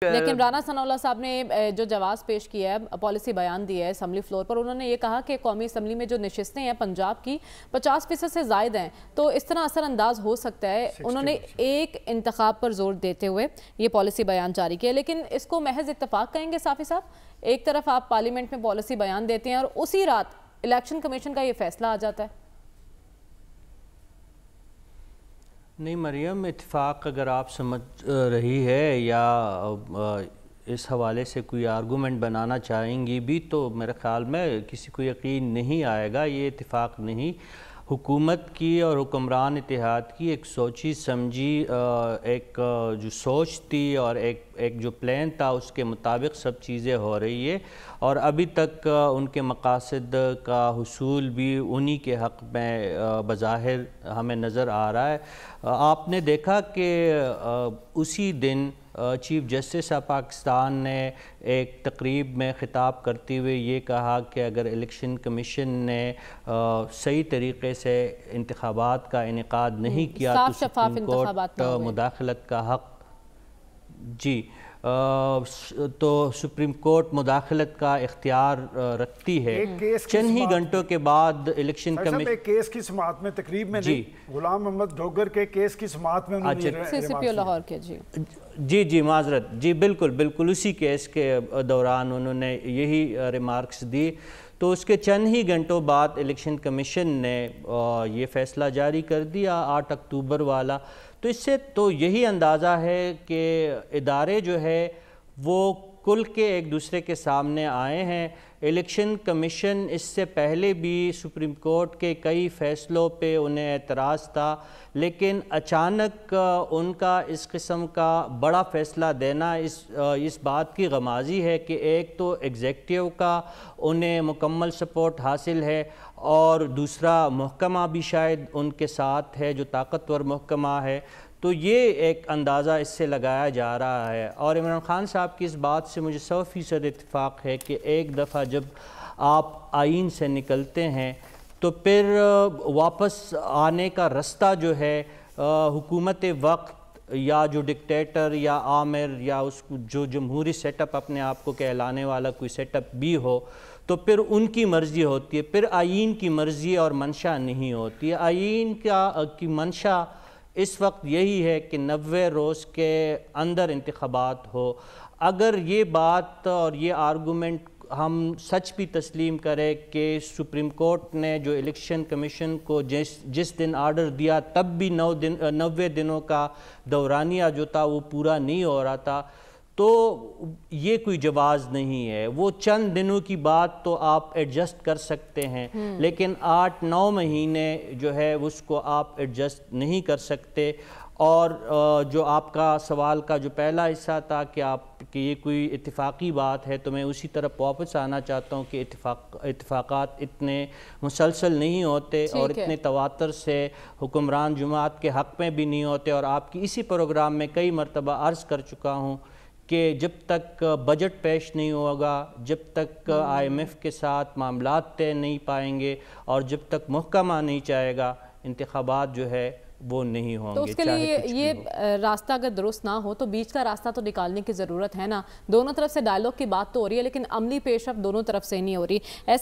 لیکن رانا ثناءاللہ صاحب نے جو جواز پیش کیا ہے، پالیسی بیان دیا ہے اسمبلی فلور پر، انہوں نے یہ کہا کہ قومی اسمبلی میں جو نشستیں ہیں پنجاب کی 50% سے زائد ہیں، تو اس طرح اثر انداز ہو سکتا ہے۔ انہوں نے ایک انتخاب پر زور دیتے ہوئے یہ پالیسی بیان جاری کیا، لیکن اس کو محض اتفاق کہیں گے صافی صاحب؟ ایک طرف آپ پارلیمنٹ میں پالیسی بیان دیتے ہیں اور اسی رات الیکشن کمیشن کا یہ فیصلہ آ جاتا ہے۔ نہیں مریم، اتفاق اگر آپ سمجھ رہی ہے یا اس حوالے سے کوئی آرگومنٹ بنانا چاہیں گی بھی، تو میرے خیال میں کسی کو یقین نہیں آئے گا۔ یہ اتفاق نہیں، حکومت کی اور حکمران اتحاد کی ایک سوچی سمجھی ایک جو سوچ تھی اور ایک جو پلان تھا، اس کے مطابق سب چیزیں ہو رہی ہے، اور ابھی تک ان کے مقاصد کا حصول بھی انہی کے حق میں بظاہر ہمیں نظر آ رہا ہے۔ آپ نے دیکھا کہ اسی دن چیف جسٹس آف پاکستان نے ایک تقریب میں خطاب کرتے ہوئے یہ کہا کہ اگر الیکشن کمیشن نے صحیح طریقے سے انتخابات کا انعقاد نہیں کیا تو سپریم کورٹ مداخلت کا حق تو سپریم کورٹ مداخلت کا اختیار رکھتی ہے۔ چند ہی گھنٹوں کے بعد الیکشن کمیشن ایک کیس کی سماعت میں تقریب میں غلام محمد ڈوگر کے کیس کی سماعت میں CCPO لاہور کے جی معذرت، جی بالکل اسی کیس کے دوران انہوں نے یہی ریمارکس دی، تو اس کے چند ہی گھنٹوں بعد الیکشن کمیشن نے یہ فیصلہ جاری کر دیا 8 اکتوبر والا۔ تو اس سے تو یہی اندازہ ہے کہ ادارے جو ہے وہ کل کے ایک دوسرے کے سامنے آئے ہیں۔ الیکشن کمیشن اس سے پہلے بھی سپریم کورٹ کے کئی فیصلوں پہ انہیں اعتراض تھا، لیکن اچانک ان کا اس قسم کا بڑا فیصلہ دینا اس بات کی غمازی ہے کہ ایک تو ایگزیکٹیو کا انہیں مکمل سپورٹ حاصل ہے، اور دوسرا محکمہ بھی شاید ان کے ساتھ ہے جو طاقتور محکمہ ہے، تو یہ ایک اندازہ اس سے لگایا جا رہا ہے۔ اور عمران خان صاحب کی اس بات سے مجھے 100% اتفاق ہے کہ ایک دفعہ جب آپ آئین سے نکلتے ہیں تو پھر واپس آنے کا رستہ جو ہے حکومت وقت یا جو ڈکٹیٹر یا آمر یا اس جو جمہوری سیٹ اپ اپنے آپ کو کہلانے والا کوئی سیٹ اپ بھی ہو، تو پھر ان کی مرضی ہوتی ہے، پھر آئین کی مرضی اور منشا نہیں ہوتی ہے۔ آئین کی منشا اس وقت یہی ہے کہ 90 روز کے اندر انتخابات ہو۔ اگر یہ بات اور یہ آرگومنٹ ہم سچ بھی تسلیم کریں کہ سپریم کورٹ نے جو الیکشن کمیشن کو جس دن آرڈر دیا تب بھی 90 دنوں کا دورانیہ جو تھا وہ پورا نہیں ہو رہا تھا، تو یہ کوئی جواز نہیں ہے۔ وہ چند دنوں کی بات تو آپ ایڈجسٹ کر سکتے ہیں، لیکن 8-9 مہینے جو ہے اس کو آپ ایڈجسٹ نہیں کر سکتے۔ اور جو آپ کا سوال کا جو پہلا حصہ تھا کہ یہ کوئی اتفاقی بات ہے، تو میں اسی طرف واپس آنا چاہتا ہوں کہ اتفاقات اتنے مسلسل نہیں ہوتے اور اتنے تواتر سے حکمران جماعت کے حق میں بھی نہیں ہوتے، اور آپ کی اسی پروگرام میں کئی مرتبہ عرض کر چکا ہوں کہ جب تک بجٹ پیش نہیں ہوگا، جب تک IMF کے ساتھ معاملات طے نہیں پائیں گے، اور جب تک محکمہ نہیں چاہے گا، انتخابات جو ہے وہ نہیں ہوں گے۔ تو اس کے لیے یہ راستہ اگر درست نہ ہو تو بیچ کا راستہ تو نکالنے کی ضرورت ہے نا۔ دونوں طرف سے ڈائیلاگ کی بات تو ہو رہی ہے، لیکن عملی پیش رفت دونوں طرف سے نہیں ہو رہی۔